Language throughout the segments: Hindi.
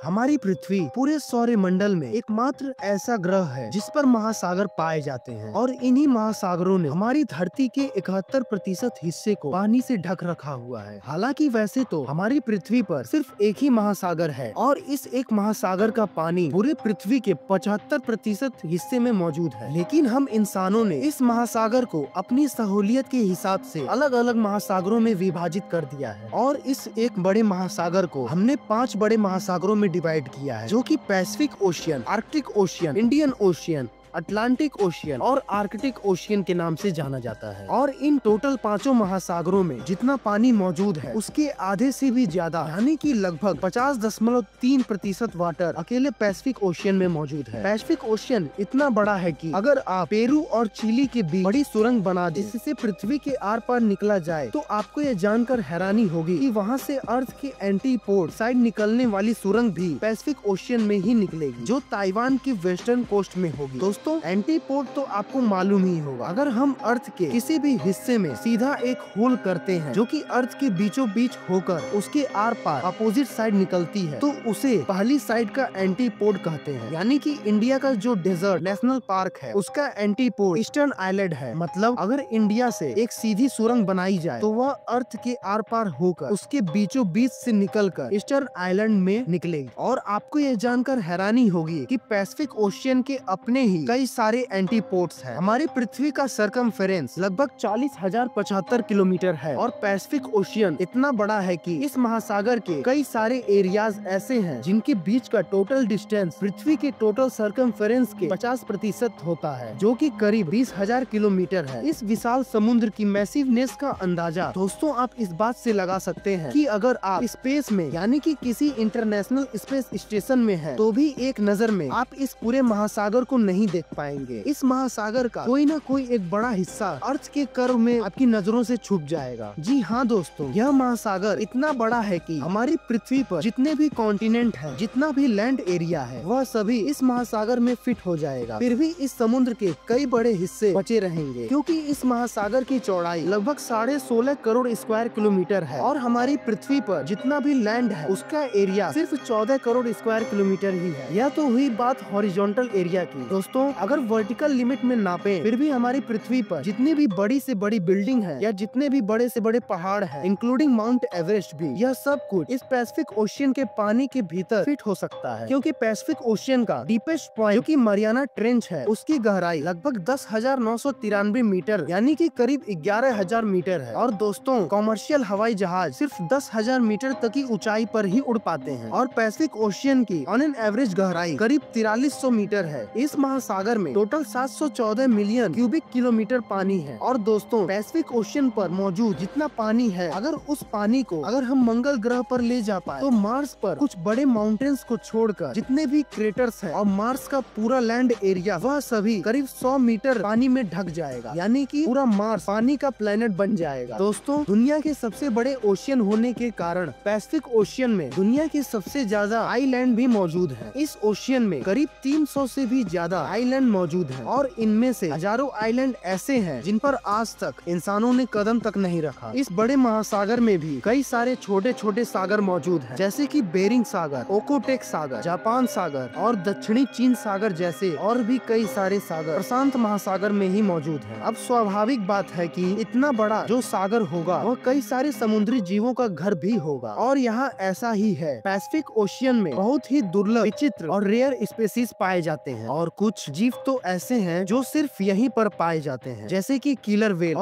हमारी पृथ्वी पूरे सौर मंडल में एकमात्र ऐसा ग्रह है जिस पर महासागर पाए जाते हैं और इन्हीं महासागरों ने हमारी धरती के 71% हिस्से को पानी से ढक रखा हुआ है। हालांकि वैसे तो हमारी पृथ्वी पर सिर्फ एक ही महासागर है और इस एक महासागर का पानी पूरे पृथ्वी के 75% हिस्से में मौजूद है, लेकिन हम इंसानों ने इस महासागर को अपनी सहूलियत के हिसाब से अलग अलग महासागरों में विभाजित कर दिया है और इस एक बड़े महासागर को हमने 5 बड़े महासागरों में डिवाइड किया है, जो कि Pacific ocean, Arctic ocean, Indian ocean, Atlantic ocean और आर्कटिक ओशियन के नाम से जाना जाता है। और इन टोटल 5 महासागरों में जितना पानी मौजूद है उसके आधे से भी ज्यादा यानी कि लगभग 50.3% वाटर अकेले पैसिफिक ओशियन में मौजूद है। पैसिफिक ओशियन इतना बड़ा है कि अगर आप पेरू और चिली के बीच बड़ी सुरंग बना दें जिससे पृथ्वी के आर पार निकला जाए तो आपको ये जानकर हैरानी होगी कि वहाँ से अर्थ के एंटीपोड साइड निकलने वाली सुरंग भी पैसिफिक ओशियन में ही निकलेगी, जो ताइवान की वेस्टर्न कोस्ट में होगी। दोस्तों, एंटीपोड तो आपको मालूम ही होगा। अगर हम अर्थ के किसी भी हिस्से में सीधा एक होल करते हैं जो कि अर्थ के बीचों बीच होकर उसके आर पार अपोजिट साइड निकलती है तो उसे पहली साइड का एंटीपोड कहते हैं। यानी कि इंडिया का जो डेजर्ट नेशनल पार्क है उसका एंटीपोड ईस्टर्न आइलैंड है। मतलब अगर इंडिया से एक सीधी सुरंग बनाई जाए तो वह अर्थ के आर पार होकर उसके बीचों बीच से निकलकर ईस्टर्न आइलैंड में निकलेगी। और आपको यह जानकर हैरानी होगी कि पैसिफिक ओशियन के अपने ही कई सारे एंटीपोड्स हैं। हमारी पृथ्वी का सरकमफेरेंस लगभग 40,075 किलोमीटर है और पैसिफिक ओशियन इतना बड़ा है कि इस महासागर के कई सारे एरियाज ऐसे हैं जिनके बीच का टोटल डिस्टेंस पृथ्वी के टोटल सरकमफेरेंस के 50% होता है, जो कि करीब 20,000 किलोमीटर है। इस विशाल समुद्र की मैसिवनेस का अंदाजा दोस्तों आप इस बात से लगा सकते हैं कि अगर आप स्पेस में यानी कि किसी इंटरनेशनल स्पेस स्टेशन में हैं तो भी एक नजर में आप इस पूरे महासागर को नहीं देख पाएंगे। इस महासागर का कोई ना कोई एक बड़ा हिस्सा अर्थ के कर्व में आपकी नजरों से छुप जाएगा। जी हाँ दोस्तों, यह महासागर इतना बड़ा है कि हमारी पृथ्वी पर जितने भी कॉन्टिनेंट हैं, जितना भी लैंड एरिया है वह सभी इस महासागर में फिट हो जाएगा। फिर भी इस समुद्र के कई बड़े हिस्से बचे रहेंगे क्योंकि इस महासागर की चौड़ाई लगभग 16.5 करोड़ स्क्वायर किलोमीटर है और हमारी पृथ्वी पर जितना भी लैंड है उसका एरिया सिर्फ 14 करोड़ स्क्वायर किलोमीटर ही है। यह तो हुई बात हॉरिजॉन्टल एरिया की। दोस्तों, अगर वर्टिकल लिमिट में नापे फिर भी हमारी पृथ्वी पर जितनी भी बड़ी से बड़ी बिल्डिंग है या जितने भी बड़े से बड़े पहाड़ हैं, इंक्लूडिंग माउंट एवरेस्ट भी, यह सब कुछ इस पैसिफिक ओशियन के पानी के भीतर फिट हो सकता है। क्योंकि पैसिफिक ओशियन का डीपेस्ट पॉइंट जो कि मरियाना ट्रेंच है उसकी गहराई लगभग 10,993 मीटर यानी कि करीब 11,000 मीटर है। और दोस्तों, कॉमर्शियल हवाई जहाज सिर्फ 10,000 मीटर तक की ऊंचाई पर ही उड़ पाते हैं और पैसिफिक ओशियन की ऑन एन एवरेज गहराई करीब 4300 मीटर है। इस महासागर में टोटल 714 मिलियन क्यूबिक किलोमीटर पानी है। और दोस्तों, पैसिफिक ओशियन पर मौजूद जितना पानी है, अगर उस पानी को अगर हम मंगल ग्रह पर ले जा पाए तो मार्स पर कुछ बड़े माउंटेन्स को छोड़कर जितने भी क्रेटर्स है और मार्स का पूरा लैंड एरिया वह सभी करीब 100 मीटर पानी में ढक जाएगा। यानी कि पूरा मार्स पानी का प्लेनेट बन जाएगा। दोस्तों, दुनिया के सबसे बड़े ओशियन होने के कारण पैसिफिक ओशियन में दुनिया के सबसे ज्यादा आइलैंड भी मौजूद है। इस ओशियन में करीब 300 से भी ज्यादा आइलैंड मौजूद हैं और इनमें से हजारों आइलैंड ऐसे हैं जिन पर आज तक इंसानों ने कदम तक नहीं रखा। इस बड़े महासागर में भी कई सारे छोटे छोटे सागर मौजूद हैं, जैसे कि बेरिंग सागर, ओकोटेक सागर, जापान सागर और दक्षिणी चीन सागर जैसे और भी कई सारे सागर प्रशांत महासागर में ही मौजूद हैं। अब स्वाभाविक बात है कि इतना बड़ा जो सागर होगा वह कई सारे समुद्री जीवों का घर भी होगा और यहाँ ऐसा ही है। पैसिफिक ओशियन में बहुत ही दुर्लभ, विचित्र और रेयर स्पेसीज पाए जाते हैं और कुछ जीव तो ऐसे हैं जो सिर्फ यहीं पर पाए जाते हैं, जैसे कि किलर व्हेल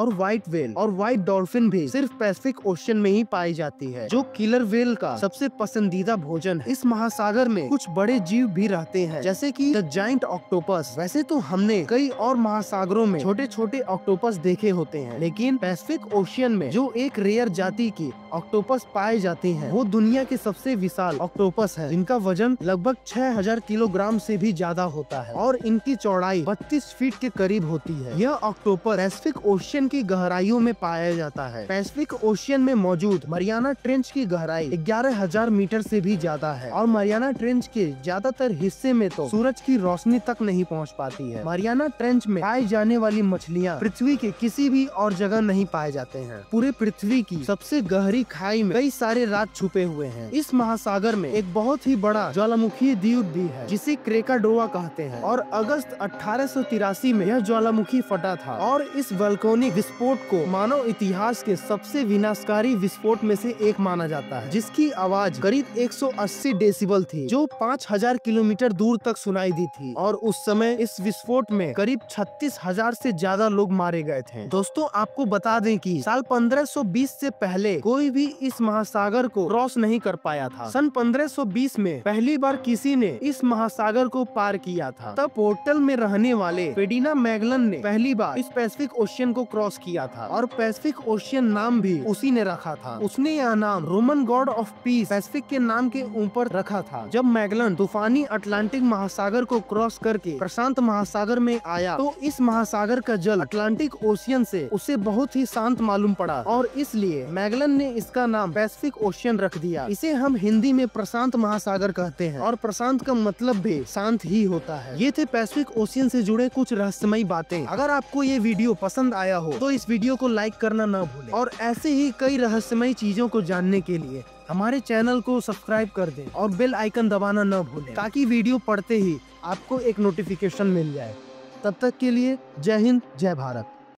और व्हाइट डॉल्फिन भी सिर्फ पैसिफिक ओशियन में ही पाई जाती है, जो किलर व्हेल का सबसे पसंदीदा भोजन है। इस महासागर में कुछ बड़े जीव भी रहते हैं, जैसे कि द जायंट ऑक्टोपस। वैसे तो हमने कई और महासागरों में छोटे छोटे ऑक्टोपस देखे होते हैं, लेकिन पैसिफिक ओशियन में जो एक रेयर जाति की ऑक्टोपस पाए जाती हैं, वो दुनिया के सबसे विशाल ऑक्टोपस है, जिनका वजन लगभग 6,000 किलोग्राम से भी ज्यादा होता है और इनके जिसकी चौड़ाई 32 फीट के करीब होती है। यह ऑक्टोपस पैसिफिक ओशियन की गहराइयों में पाया जाता है। पैसिफिक ओशियन में मौजूद मरियाना ट्रेंच की गहराई 11,000 मीटर से भी ज्यादा है और मरियाना ट्रेंच के ज्यादातर हिस्से में तो सूरज की रोशनी तक नहीं पहुंच पाती है। मरियाना ट्रेंच में पाई जाने वाली मछलियां पृथ्वी के किसी भी और जगह नहीं पाए जाते हैं। पूरे पृथ्वी की सबसे गहरी खाई में कई सारे राज छुपे हुए हैं। इस महासागर में एक बहुत ही बड़ा ज्वालामुखी द्वीप भी है जिसे क्रेकाडोआ कहते हैं और अगस्त 1883 में यह ज्वालामुखी फटा था और इस वल्कोनिक विस्फोट को मानव इतिहास के सबसे विनाशकारी विस्फोट में से एक माना जाता है, जिसकी आवाज करीब 180 डेसिबल थी जो 5000 किलोमीटर दूर तक सुनाई दी थी और उस समय इस विस्फोट में करीब 36,000 से ज्यादा लोग मारे गए थे। दोस्तों, आपको बता दें कि साल 1520 से पहले कोई भी इस महासागर को क्रॉस नहीं कर पाया था। सन 1520 में पहली बार किसी ने इस महासागर को पार किया था। तब पोर्टल में रहने वाले फेर्डिना मैगलन ने पहली बार इस पैसिफिक ओशियन को क्रॉस किया था और पैसिफिक ओशियन नाम भी उसी ने रखा था। उसने यह नाम Roman God of peace Pacific के नाम के ऊपर रखा था। जब मैगलन तूफानी अटलांटिक महासागर को क्रॉस करके प्रशांत महासागर में आया तो इस महासागर का जल अटलांटिक ओशियन से उसे बहुत ही शांत मालूम पड़ा और इसलिए मैगलन ने इसका नाम पैसिफिक ओशियन रख दिया। इसे हम हिंदी में प्रशांत महासागर कहते हैं और प्रशांत का मतलब भी शांत ही होता है। ये थे पैसिफिक ओशियन से जुड़े कुछ रहस्यमयी बातें। अगर आपको ये वीडियो पसंद आया हो तो इस वीडियो को लाइक करना न भूलें और ऐसे ही कई रहस्यमयी चीजों को जानने के लिए हमारे चैनल को सब्सक्राइब कर दें और बेल आइकन दबाना न भूलें ताकि वीडियो पढ़ते ही आपको एक नोटिफिकेशन मिल जाए। तब तक के लिए जय हिंद, जय भारत।